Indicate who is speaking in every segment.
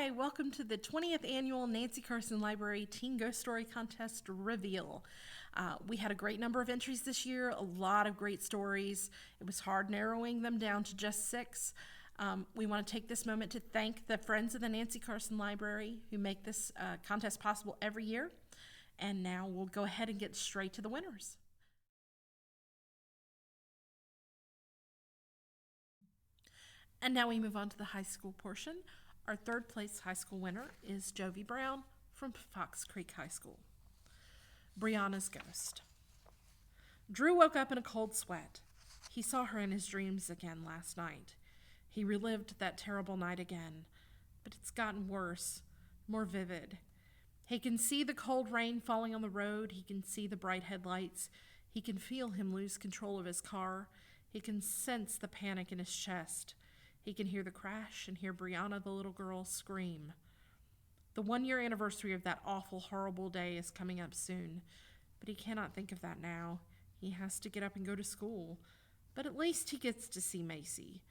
Speaker 1: Hi, welcome to the 20th Annual Nancy Carson Library Teen Ghost Story Contest Reveal. We had a great number of entries this year, a lot of great stories. It was hard narrowing them down to just 6. We want to take this moment to thank the Friends of the Nancy Carson Library who make this contest possible every year. And now we'll go ahead and get straight to the winners. And now we move on to the high school portion. Our third place high school winner is Jovi Brown from Fox Creek High School. Brianna's Ghost. Drew woke up in a cold sweat. He saw her in his dreams again last night. He relived that terrible night again, but it's gotten worse, more vivid. He can see the cold rain falling on the road. He can see the bright headlights. He can feel him lose control of his car. He can sense the panic in his chest. He can hear the crash and hear Brianna, the little girl, scream. The 1-year anniversary of that awful, horrible day is coming up soon, but he cannot think of that now. He has to get up and go to school, but at least he gets to see Macy.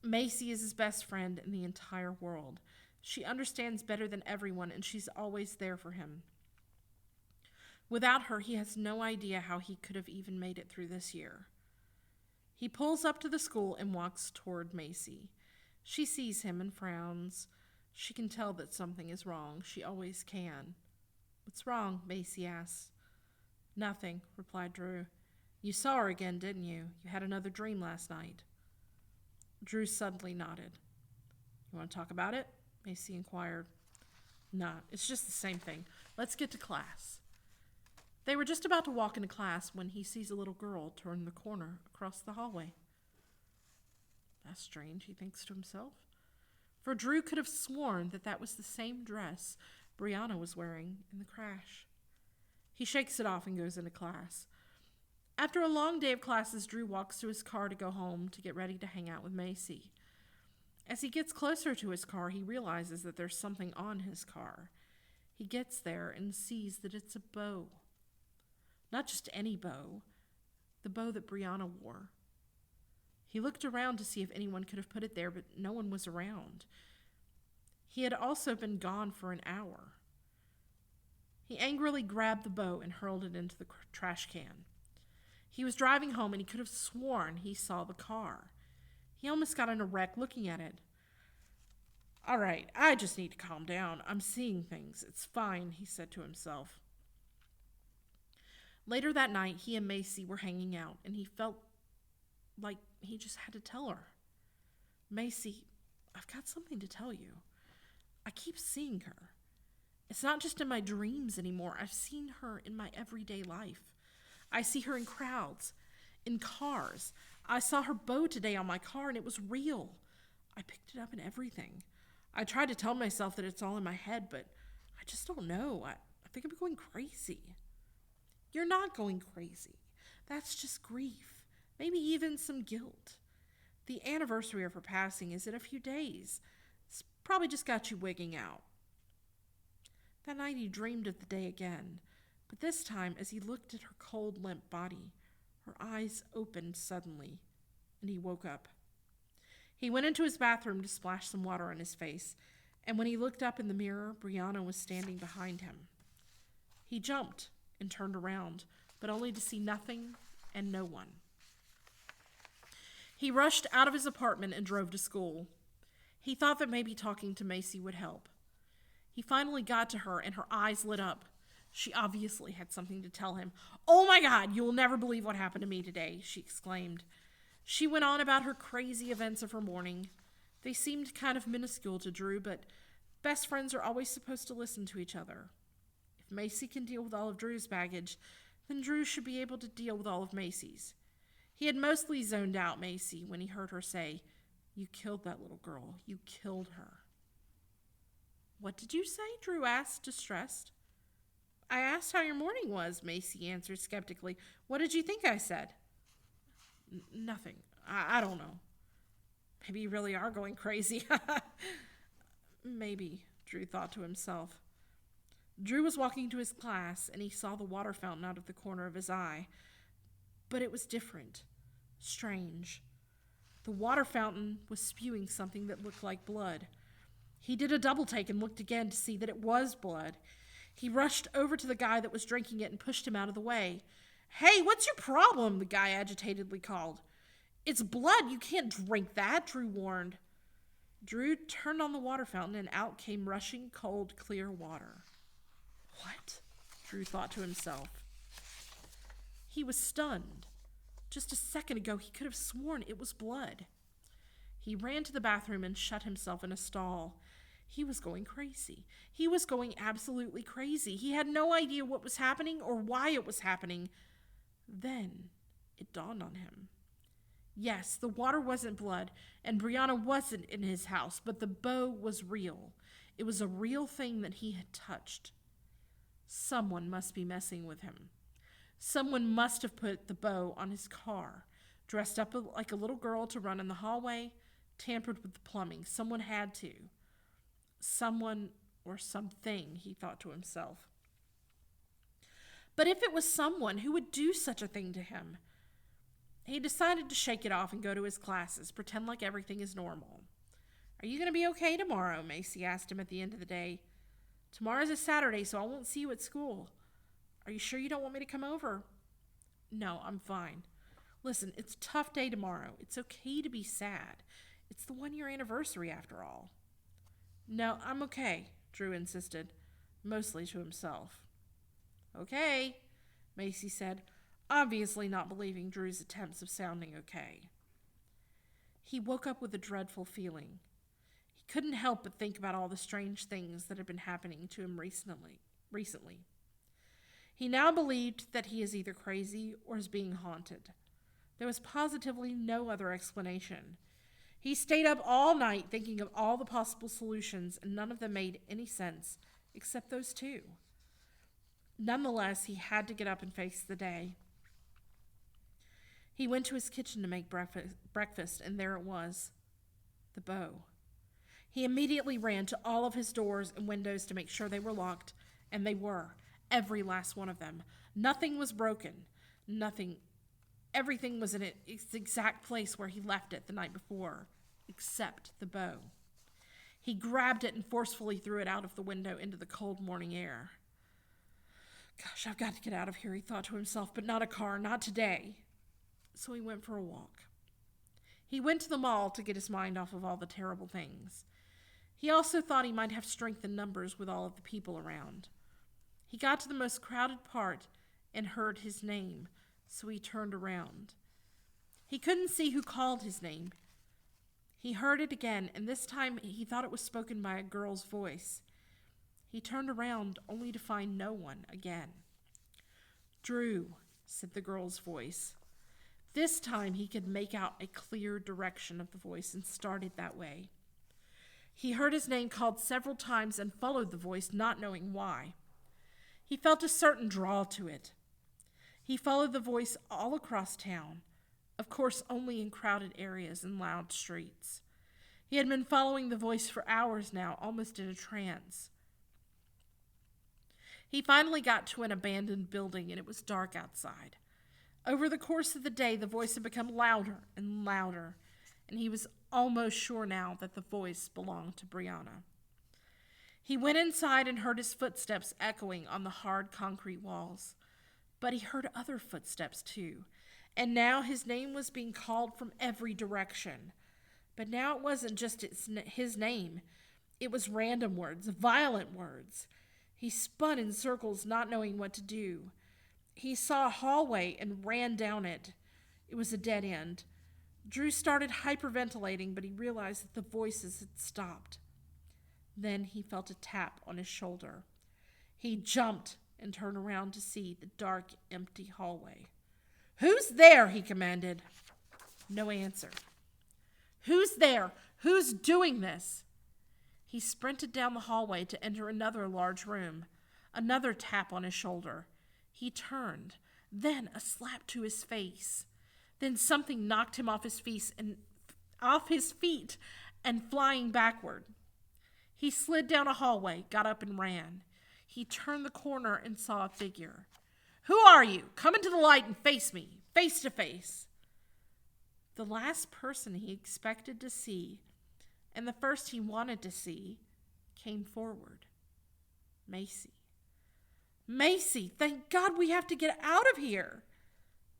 Speaker 1: Macy is his best friend in the entire world. She understands better than everyone, and she's always there for him. Without her, he has no idea how he could have even made it through this year. He pulls up to the school and walks toward Macy. She sees him and frowns. She can tell that something is wrong. She always can. "What's wrong?" Macy asks. "Nothing," replied Drew. "You saw her again, didn't you? You had another dream last night." Drew suddenly nodded. "You want to talk about it?" Macy inquired. "Nah, it's just the same thing. Let's get to class." They were just about to walk into class when he sees a little girl turn the corner across the hallway. That's strange, he thinks to himself. For Drew could have sworn that that was the same dress Brianna was wearing in the crash. He shakes it off and goes into class. After a long day of classes, Drew walks to his car to go home to get ready to hang out with Macy. As he gets closer to his car, he realizes that there's something on his car. He gets there and sees that it's a bow. Not just any bow, the bow that Brianna wore. He looked around to see if anyone could have put it there, but no one was around. He had also been gone for an hour. He angrily grabbed the bow and hurled it into the trash can. He was driving home and he could have sworn he saw the car. He almost got in a wreck looking at it. "All right, I just need to calm down. I'm seeing things. It's fine," he said to himself. Later that night, he and Macy were hanging out, and he felt like he just had to tell her. "Macy, I've got something to tell you. I keep seeing her. It's not just in my dreams anymore. I've seen her in my everyday life. I see her in crowds, in cars. I saw her bow today on my car, and it was real. I picked it up and everything. I tried to tell myself that it's all in my head, but I just don't know. I think I'm going crazy." "You're not going crazy. That's just grief. Maybe even some guilt. The anniversary of her passing is in a few days. It's probably just got you wigging out." That night he dreamed of the day again, but this time as he looked at her cold, limp body, her eyes opened suddenly, and he woke up. He went into his bathroom to splash some water on his face, and when he looked up in the mirror, Brianna was standing behind him. He jumped and turned around, but only to see nothing and no one. He rushed out of his apartment and drove to school. He thought that maybe talking to Macy would help. He finally got to her, and her eyes lit up. She obviously had something to tell him. "Oh my God, you will never believe what happened to me today," she exclaimed. She went on about her crazy events of her morning. They seemed kind of minuscule to Drew, but best friends are always supposed to listen to each other. If Macy can deal with all of Drew's baggage, then Drew should be able to deal with all of Macy's. He had mostly zoned out Macy when he heard her say, "You killed that little girl. You killed her." "What did you say?" Drew asked, distressed. "I asked how your morning was," Macy answered skeptically. "What did you think I said?" Nothing. I don't know. Maybe you really are going crazy." Maybe, Drew thought to himself. Drew was walking to his class, and he saw the water fountain out of the corner of his eye. But it was different. Strange. The water fountain was spewing something that looked like blood. He did a double take and looked again to see that it was blood. He rushed over to the guy that was drinking it and pushed him out of the way. "Hey, what's your problem?" the guy agitatedly called. "It's blood. You can't drink that," Drew warned. Drew turned on the water fountain and out came rushing, cold, clear water. "What?" Drew thought to himself. He was stunned. Just a second ago, he could have sworn it was blood. He ran to the bathroom and shut himself in a stall. He was going crazy. He was going absolutely crazy. He had no idea what was happening or why it was happening. Then it dawned on him. Yes, the water wasn't blood, and Brianna wasn't in his house, but the bow was real. It was a real thing that he had touched. Someone must be messing with him. Someone must have put the bow on his car, dressed up like a little girl to run in the hallway, tampered with the plumbing. Someone had to. Someone or something, he thought to himself. But if it was someone, who would do such a thing to him? He decided to shake it off and go to his classes, pretend like everything is normal. "Are you going to be okay tomorrow?" Macy asked him at the end of the day. "Tomorrow's a Saturday, so I won't see you at school. Are you sure you don't want me to come over?" "No, I'm fine. Listen, it's a tough day tomorrow. It's okay to be sad. It's the 1-year anniversary after all." "No, I'm okay," Drew insisted, mostly to himself. "Okay," Macy said, obviously not believing Drew's attempts of sounding okay. He woke up with a dreadful feeling. He couldn't help but think about all the strange things that had been happening to him recently. He now believed that he is either crazy or is being haunted. There was positively no other explanation. He stayed up all night thinking of all the possible solutions, and none of them made any sense, except those two. Nonetheless, he had to get up and face the day. He went to his kitchen to make breakfast, and there it was, the bow. He immediately ran to all of his doors and windows to make sure they were locked, and they were, every last one of them. Nothing was broken. Everything was in its exact place where he left it the night before, except the bow. He grabbed it and forcefully threw it out of the window into the cold morning air. "Gosh, I've got to get out of here," he thought to himself, "but not a car, not today." So he went for a walk. He went to the mall to get his mind off of all the terrible things. He also thought he might have strength in numbers with all of the people around. He got to the most crowded part and heard his name, so he turned around. He couldn't see who called his name. He heard it again, and this time he thought it was spoken by a girl's voice. He turned around only to find no one again. "Drew," said the girl's voice. This time he could make out a clear direction of the voice and started that way. He heard his name called several times and followed the voice, not knowing why. He felt a certain draw to it. He followed the voice all across town, of course only in crowded areas and loud streets. He had been following the voice for hours now, almost in a trance. He finally got to an abandoned building, and it was dark outside. Over the course of the day, the voice had become louder and louder, and he was almost sure now that the voice belonged to Brianna. He went inside and heard his footsteps echoing on the hard concrete walls. But he heard other footsteps too, and now his name was being called from every direction. But now it wasn't just his name. It was random words, violent words. He spun in circles, not knowing what to do. He saw a hallway and ran down it. It was a dead end. Drew started hyperventilating, but he realized that the voices had stopped. Then he felt a tap on his shoulder. He jumped and turned around to see the dark, empty hallway. "Who's there?" he commanded. No answer. "Who's there? Who's doing this?" He sprinted down the hallway to enter another large room. Another tap on his shoulder. He turned. Then a slap to his face. Then something knocked him off his feet and flying backward. He slid down a hallway, got up and ran. He turned the corner and saw a figure. "Who are you? Come into the light and face me, face to face." The last person he expected to see, and the first he wanted to see, came forward. Macy. Macy, thank God we have to get out of here.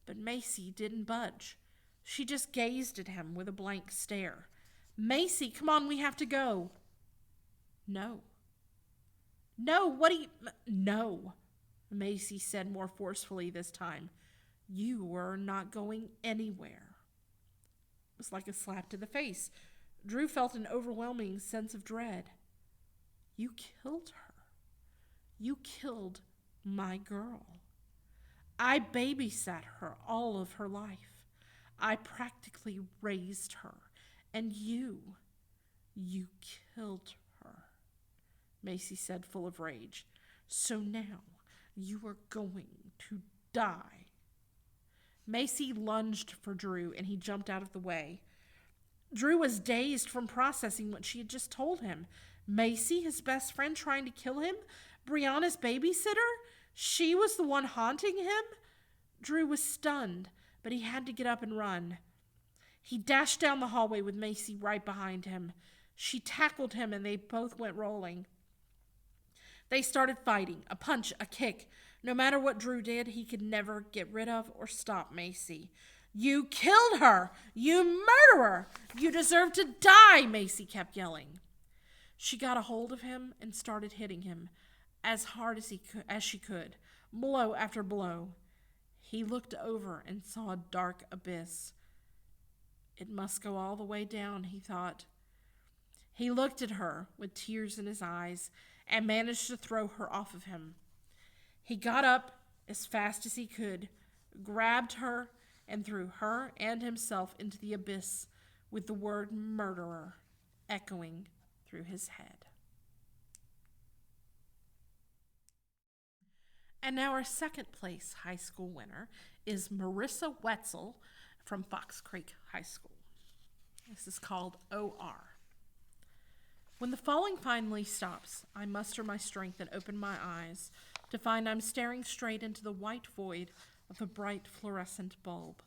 Speaker 1: But Macy didn't budge. She just gazed at him with a blank stare. Macy, come on, we have to go. No. No, what do you... No, Macy said more forcefully this time. You are not going anywhere. It was like a slap to the face. Drew felt an overwhelming sense of dread. You killed her. You killed my girl. I babysat her all of her life. I practically raised her. And you killed her, Macy said, full of rage. So now you are going to die. Macy lunged for Drew, and he jumped out of the way. Drew was dazed from processing what she had just told him. Macy, his best friend, trying to kill him? Brianna's babysitter? She was the one haunting him? Drew was stunned, but he had to get up and run. He dashed down the hallway with Macy right behind him. She tackled him, and they both went rolling. They started fighting, a punch, a kick. No matter what Drew did, he could never get rid of or stop Macy. You killed her! You murderer! You deserve to die, Macy kept yelling. She got a hold of him and started hitting him as hard as she could, blow after blow. He looked over and saw a dark abyss. It must go all the way down, he thought. He looked at her with tears in his eyes and managed to throw her off of him. He got up as fast as he could, grabbed her, and threw her and himself into the abyss with the word murderer echoing through his head. And now our second place high school winner is Marissa Wetzel from Fox Creek High School. This is called OR. When the falling finally stops, I muster my strength and open my eyes to find I'm staring straight into the white void of a bright fluorescent bulb.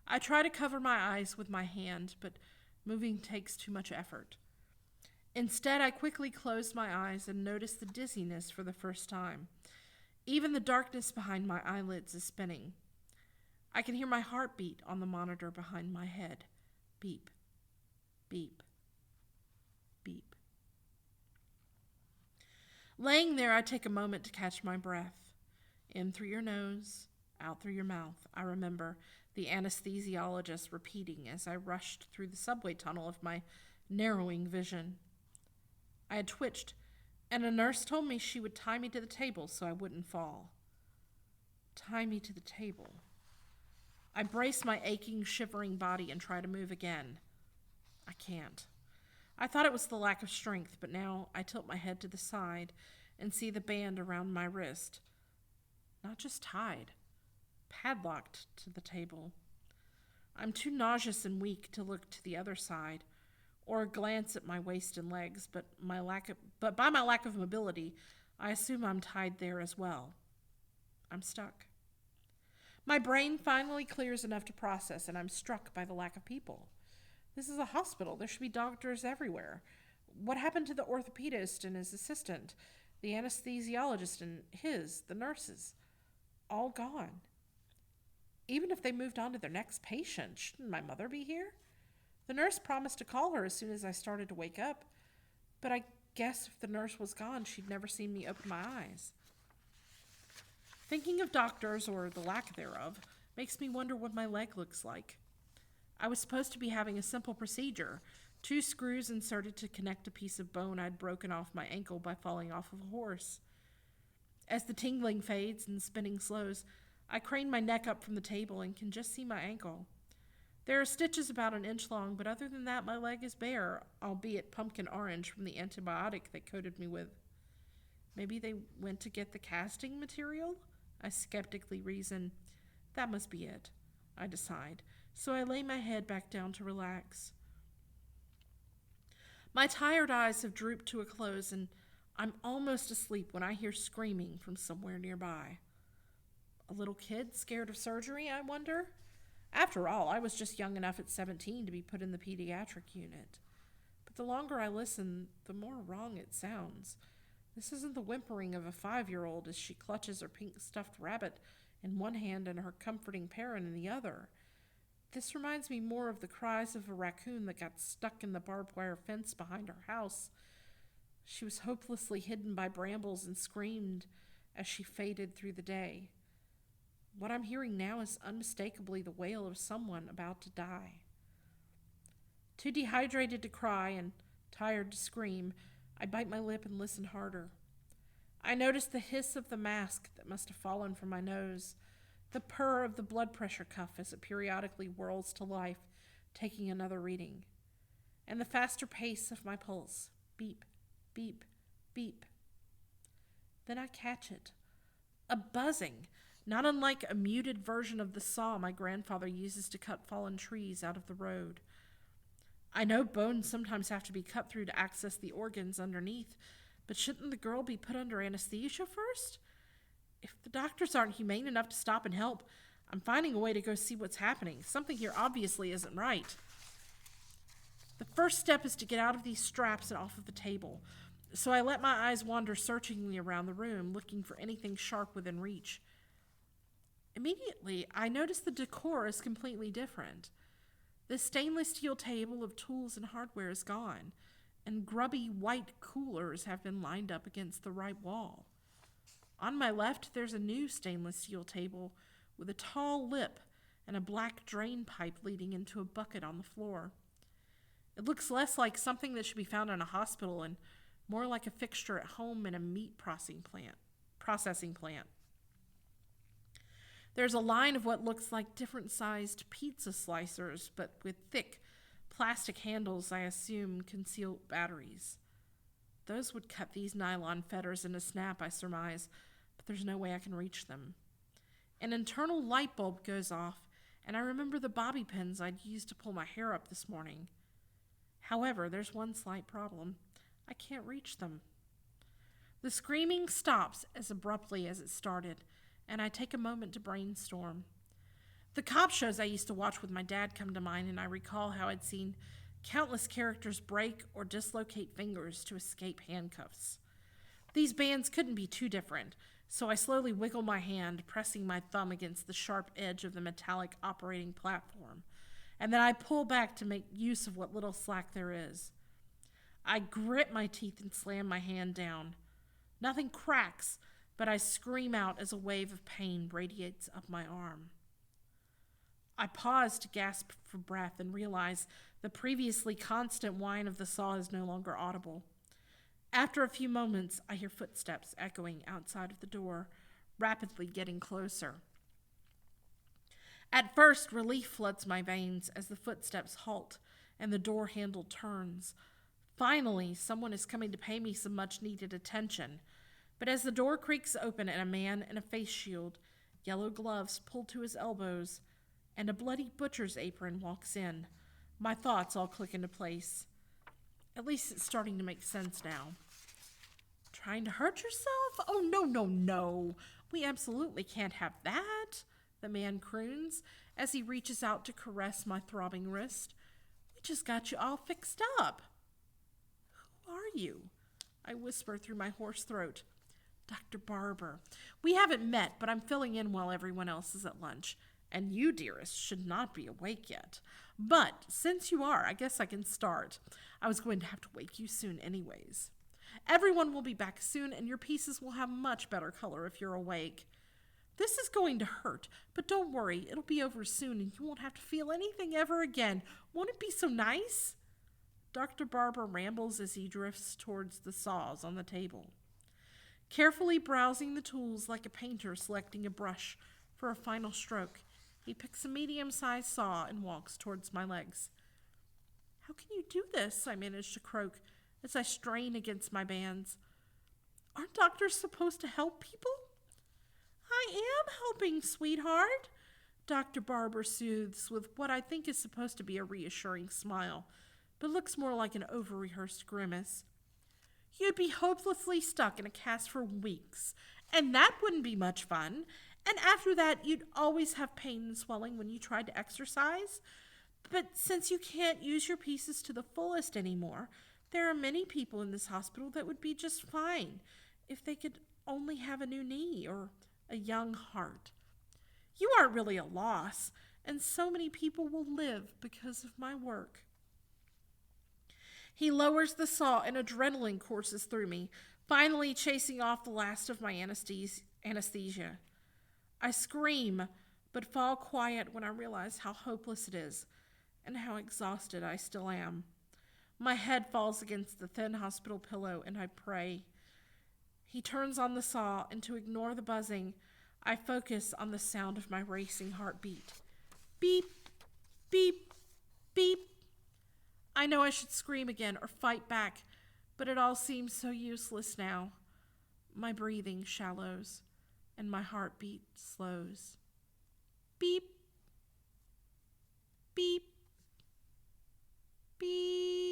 Speaker 1: I try to cover my eyes with my hand, but moving takes too much effort. Instead, I quickly close my eyes and notice the dizziness for the first time. Even the darkness behind my eyelids is spinning. I can hear my heartbeat on the monitor behind my head. Beep, beep, beep. Laying there, I take a moment to catch my breath. In through your nose, out through your mouth, I remember the anesthesiologist repeating as I rushed through the subway tunnel of my narrowing vision. I had twitched, and a nurse told me she would tie me to the table so I wouldn't fall. Tie me to the table. I brace my aching, shivering body and try to move again. I can't. I thought it was the lack of strength, but now I tilt my head to the side and see the band around my wrist. Not just tied, padlocked to the table. I'm too nauseous and weak to look to the other side or glance at my waist and legs, but by my lack of mobility, I assume I'm tied there as well. I'm stuck. My brain finally clears enough to process, and I'm struck by the lack of people. This is a hospital. There should be doctors everywhere. What happened to the orthopedist and his assistant, the anesthesiologist and the nurses? All gone. Even if they moved on to their next patient, shouldn't my mother be here? The nurse promised to call her as soon as I started to wake up, but I guess if the nurse was gone, she'd never seen me open my eyes. Thinking of doctors, or the lack thereof, makes me wonder what my leg looks like. I was supposed to be having a simple procedure, 2 screws inserted to connect a piece of bone I'd broken off my ankle by falling off of a horse. As the tingling fades and the spinning slows, I crane my neck up from the table and can just see my ankle. There are stitches about 1 inch long, but other than that, my leg is bare, albeit pumpkin orange from the antibiotic they coated me with. Maybe they went to get the casting material? I skeptically reason. That must be it, I decide, so I lay my head back down to relax. My tired eyes have drooped to a close, and I'm almost asleep when I hear screaming from somewhere nearby. A little kid scared of surgery, I wonder? After all, I was just young enough at 17 to be put in the pediatric unit. But the longer I listen, the more wrong it sounds. This isn't the whimpering of a 5-year-old as she clutches her pink stuffed rabbit in one hand and her comforting parent in the other. This reminds me more of the cries of a raccoon that got stuck in the barbed wire fence behind her house. She was hopelessly hidden by brambles and screamed as she faded through the day. What I'm hearing now is unmistakably the wail of someone about to die. Too dehydrated to cry and tired to scream, I bite my lip and listen harder. I notice the hiss of the mask that must have fallen from my nose, the purr of the blood pressure cuff as it periodically whirls to life, taking another reading, and the faster pace of my pulse. Beep, beep, beep. Then I catch it. A buzzing, not unlike a muted version of the saw my grandfather uses to cut fallen trees out of the road. I know bones sometimes have to be cut through to access the organs underneath, but shouldn't the girl be put under anesthesia first? If the doctors aren't humane enough to stop and help, I'm finding a way to go see what's happening. Something here obviously isn't right. The first step is to get out of these straps and off of the table, so I let my eyes wander searchingly around the room, looking for anything sharp within reach. Immediately, I notice the decor is completely different. The stainless steel table of tools and hardware is gone, and grubby white coolers have been lined up against the right wall. On my left, there's a new stainless steel table with a tall lip and a black drain pipe leading into a bucket on the floor. It looks less like something that should be found in a hospital and more like a fixture at home in a meat processing plant. There's a line of what looks like different-sized pizza slicers, but with thick plastic handles I assume conceal batteries. Those would cut these nylon fetters in a snap, I surmise, but there's no way I can reach them. An internal light bulb goes off, and I remember the bobby pins I'd used to pull my hair up this morning. However, there's one slight problem. I can't reach them. The screaming stops as abruptly as it started, and I take a moment to brainstorm. The cop shows I used to watch with my dad come to mind, and I recall how I'd seen countless characters break or dislocate fingers to escape handcuffs. These bands couldn't be too different, so I slowly wiggle my hand, pressing my thumb against the sharp edge of the metallic operating platform, and then I pull back to make use of what little slack there is. I grit my teeth and slam my hand down. Nothing cracks, but I scream out as a wave of pain radiates up my arm. I pause to gasp for breath and realize the previously constant whine of the saw is no longer audible. After a few moments, I hear footsteps echoing outside of the door, rapidly getting closer. At first, relief floods my veins as the footsteps halt and the door handle turns. Finally, someone is coming to pay me some much-needed attention. But as the door creaks open and a man in a face shield, yellow gloves pulled to his elbows, and a bloody butcher's apron walks in, my thoughts all click into place. At least it's starting to make sense now. Trying to hurt yourself? Oh, no. We absolutely can't have that, the man croons as he reaches out to caress my throbbing wrist. We just got you all fixed up. Who are you? I whisper through my hoarse throat. Dr. Barber. We haven't met, but I'm filling in while everyone else is at lunch. And you, dearest, should not be awake yet. But since you are, I guess I can start. I was going to have to wake you soon anyways. Everyone will be back soon, and your pieces will have much better color if you're awake. This is going to hurt, but don't worry. It'll be over soon, and you won't have to feel anything ever again. Won't it be so nice? Dr. Barber rambles as he drifts towards the saws on the table. Carefully browsing the tools like a painter selecting a brush for a final stroke, he picks a medium-sized saw and walks towards my legs. How can you do this? I manage to croak as I strain against my bands. Aren't doctors supposed to help people? I am helping, sweetheart, Dr. Barber soothes with what I think is supposed to be a reassuring smile, but looks more like an over-rehearsed grimace. You'd be hopelessly stuck in a cast for weeks, and that wouldn't be much fun. And after that, you'd always have pain and swelling when you tried to exercise. But since you can't use your pieces to the fullest anymore, There are many people in this hospital that would be just fine if they could only have a new knee or a young heart. You aren't really a loss, and so many people will live because of my work. He lowers the saw and adrenaline courses through me, finally chasing off the last of my anesthesia. I scream, but fall quiet when I realize how hopeless it is and how exhausted I still am. My head falls against the thin hospital pillow and I pray. He turns on the saw, and to ignore the buzzing, I focus on the sound of my racing heartbeat. Beep, beep, beep. I know I should scream again or fight back, but it all seems so useless now. My breathing shallows, and my heartbeat slows. Beep, beep, beep.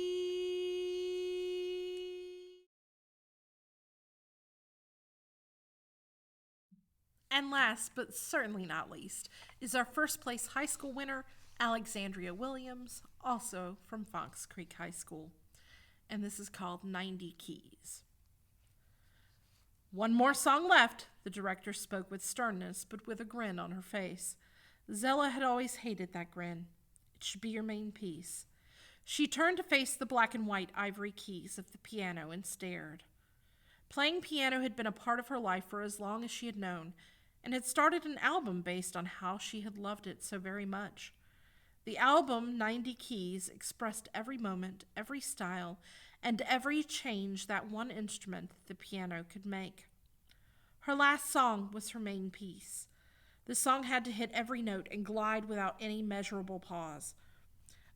Speaker 1: And last, but certainly not least, is our first place high school winner, Alexandria Williams, also from Fox Creek High School. And this is called 90 Keys. One more song left, the director spoke with sternness, but with a grin on her face. Zella had always hated that grin. It should be your main piece. She turned to face the black and white ivory keys of the piano and stared. Playing piano had been a part of her life for as long as she had known, and had started an album based on how she had loved it so very much. The album, 90 Keys, expressed every moment, every style, and every change that one instrument, the piano, could make. Her last song was her main piece. The song had to hit every note and glide without any measurable pause.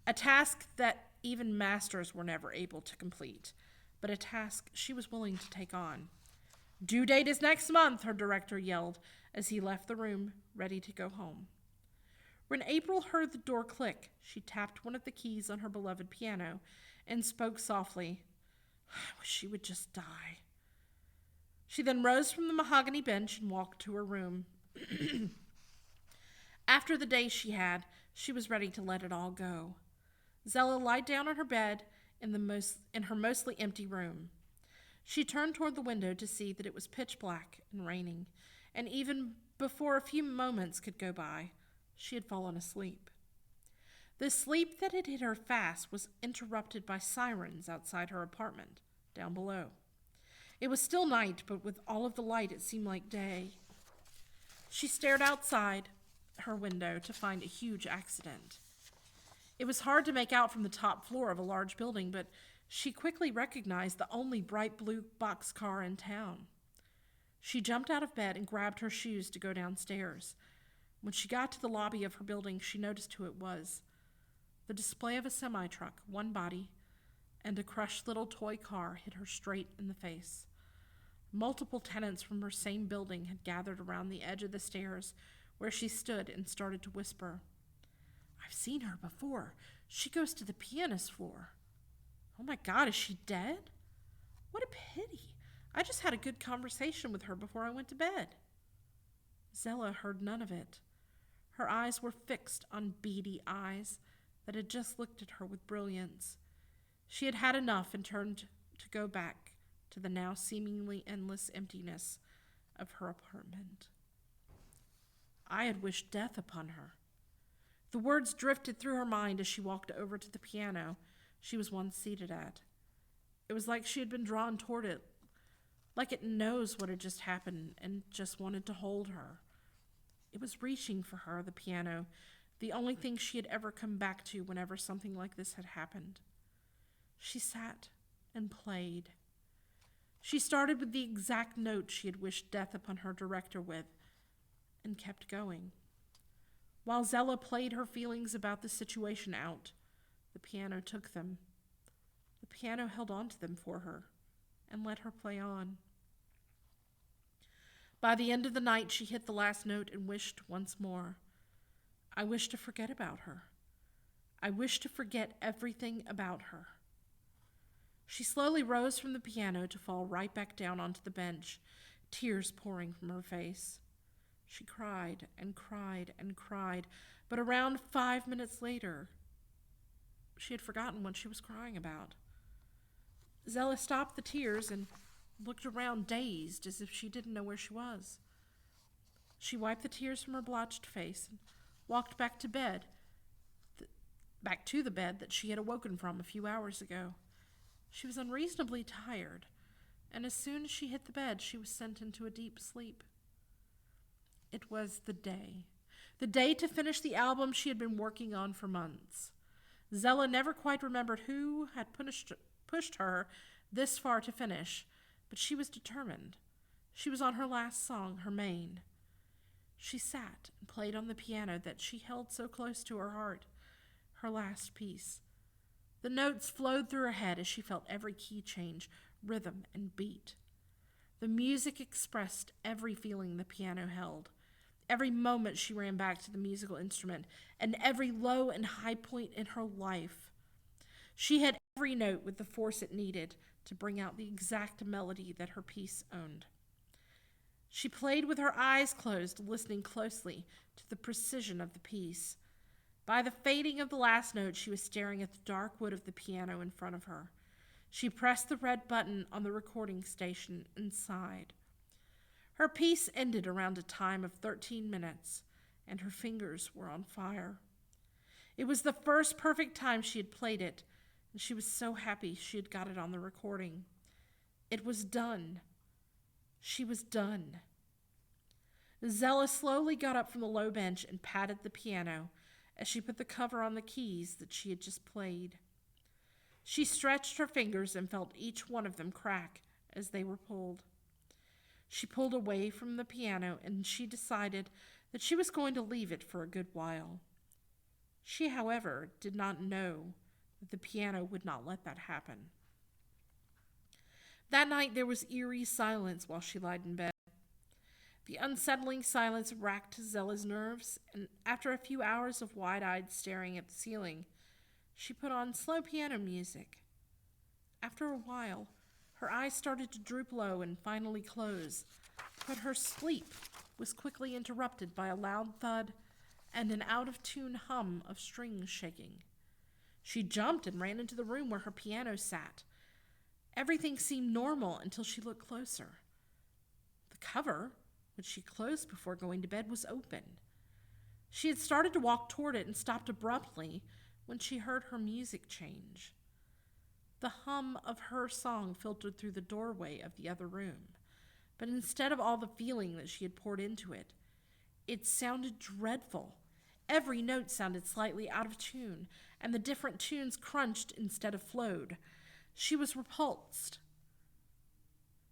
Speaker 1: A task that even masters were never able to complete, but a task she was willing to take on. "Due date is next month," her director yelled as he left the room, ready to go home. When April heard the door click, she tapped one of the keys on her beloved piano and spoke softly, "I wish she would just die." She then rose from the mahogany bench and walked to her room. After the day she had, she was ready to let it all go. Zella lied down on her bed in her mostly empty room. She turned toward the window to see that it was pitch black and raining, and even before a few moments could go by, she had fallen asleep. The sleep that had hit her fast was interrupted by sirens outside her apartment, down below. It was still night, but with all of the light it seemed like day. She stared outside her window to find a huge accident. It was hard to make out from the top floor of a large building, but she quickly recognized the only bright blue boxcar in town. She jumped out of bed and grabbed her shoes to go downstairs. When she got to the lobby of her building, she noticed who it was. The display of a semi-truck, one body, and a crushed little toy car hit her straight in the face. Multiple tenants from her same building had gathered around the edge of the stairs where she stood and started to whisper, "I've seen her before. She goes to the pianist floor. Oh my God, is she dead? What a pity. I just had a good conversation with her before I went to bed." Zella heard none of it. Her eyes were fixed on beady eyes that had just looked at her with brilliance. She had had enough and turned to go back to the now seemingly endless emptiness of her apartment. I had wished death upon her. The words drifted through her mind as she walked over to the piano she was once seated at. It was like she had been drawn toward it, like it knows what had just happened and just wanted to hold her. It was reaching for her, the piano, the only thing she had ever come back to whenever something like this had happened. She sat and played. She started with the exact note she had wished death upon her director with, and kept going. While Zella played her feelings about the situation out, the piano took them. The piano held on to them for her and let her play on. By the end of the night, she hit the last note and wished once more. I wish to forget about her. I wish to forget everything about her. She slowly rose from the piano to fall right back down onto the bench, tears pouring from her face. She cried and cried and cried, but around 5 minutes later, she had forgotten what she was crying about. Zella stopped the tears and looked around dazed as if she didn't know where she was. She wiped the tears from her blotched face and walked back to the bed that she had awoken from a few hours ago. She was unreasonably tired, and as soon as she hit the bed, she was sent into a deep sleep. It was the day to finish the album she had been working on for months. Zella never quite remembered who had pushed her this far to finish, but she was determined. She was on her last song, her main. She sat and played on the piano that she held so close to her heart, her last piece. The notes flowed through her head as she felt every key change, rhythm, and beat. The music expressed every feeling the piano held. Every moment she ran back to the musical instrument, and every low and high point in her life. She had every note with the force it needed to bring out the exact melody that her piece owned. She played with her eyes closed, listening closely to the precision of the piece. By the fading of the last note, she was staring at the dark wood of the piano in front of her. She pressed the red button on the recording station and sighed. Her piece ended around a time of 13 minutes, and her fingers were on fire. It was the first perfect time she had played it, and she was so happy she had got it on the recording. It was done. She was done. Zella slowly got up from the low bench and patted the piano as she put the cover on the keys that she had just played. She stretched her fingers and felt each one of them crack as they were pulled. She pulled away from the piano and she decided that she was going to leave it for a good while. She, however, did not know that the piano would not let that happen. That night there was eerie silence while she lied in bed. The unsettling silence racked Zella's nerves, and after a few hours of wide-eyed staring at the ceiling, she put on slow piano music. After a while, her eyes started to droop low and finally close, but her sleep was quickly interrupted by a loud thud and an out-of-tune hum of strings shaking. She jumped and ran into the room where her piano sat. Everything seemed normal until she looked closer. The cover, which she closed before going to bed, was open. She had started to walk toward it and stopped abruptly when she heard her music change. The hum of her song filtered through the doorway of the other room, but instead of all the feeling that she had poured into it, it sounded dreadful. Every note sounded slightly out of tune, and the different tunes crunched instead of flowed. She was repulsed.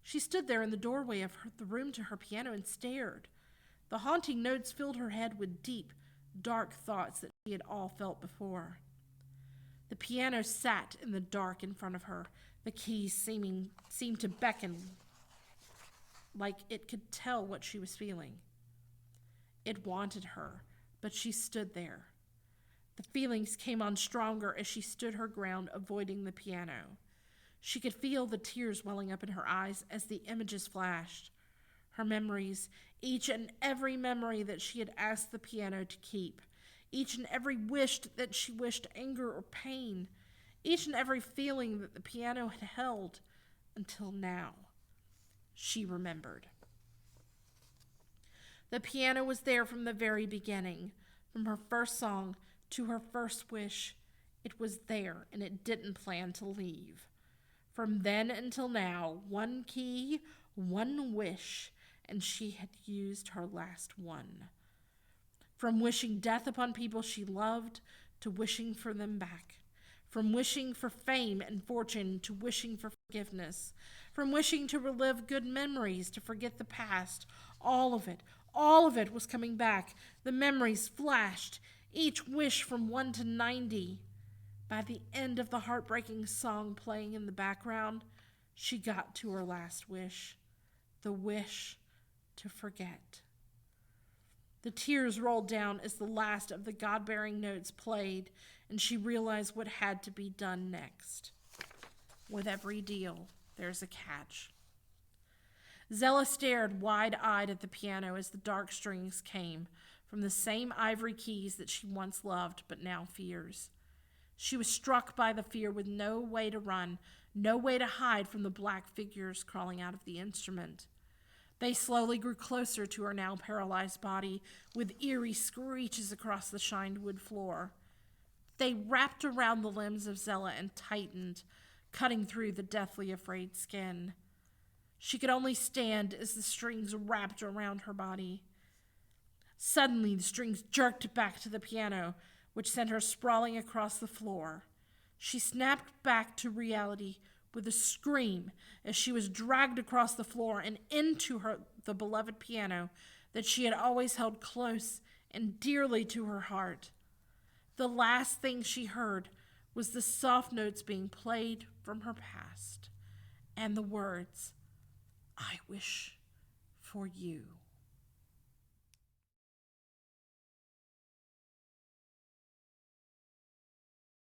Speaker 1: She stood there in the doorway of the room to her piano and stared. The haunting notes filled her head with deep, dark thoughts that she had all felt before. The piano sat in the dark in front of her. The keys seemed to beckon like it could tell what she was feeling. It wanted her, but she stood there. The feelings came on stronger as she stood her ground, avoiding the piano. She could feel the tears welling up in her eyes as the images flashed. Her memories, each and every memory that she had asked the piano to keep, each and every wish that she wished anger or pain, each and every feeling that the piano had held until now. She remembered. The piano was there from the very beginning, from her first song to her first wish. It was there, and it didn't plan to leave. From then until now, one key, one wish, and she had used her last one. From wishing death upon people she loved to wishing for them back. From wishing for fame and fortune to wishing for forgiveness. From wishing to relive good memories to forget the past. All of it was coming back. The memories flashed, each wish from 1 to 90. By the end of the heartbreaking song playing in the background, she got to her last wish, the wish to forget. The tears rolled down as the last of the God-bearing notes played, and she realized what had to be done next. With every deal, there's a catch. Zella stared wide-eyed at the piano as the dark strings came from the same ivory keys that she once loved but now fears. She was struck by the fear with no way to run, no way to hide from the black figures crawling out of the instrument. They slowly grew closer to her now paralyzed body, with eerie screeches across the shined wood floor. They wrapped around the limbs of Zella and tightened, cutting through the deathly afraid skin. She could only stand as the strings wrapped around her body. Suddenly, the strings jerked back to the piano, which sent her sprawling across the floor. She snapped back to reality with a scream as she was dragged across the floor and into the beloved piano that she had always held close and dearly to her heart. The last thing she heard was the soft notes being played from her past and the words, "I wish for you."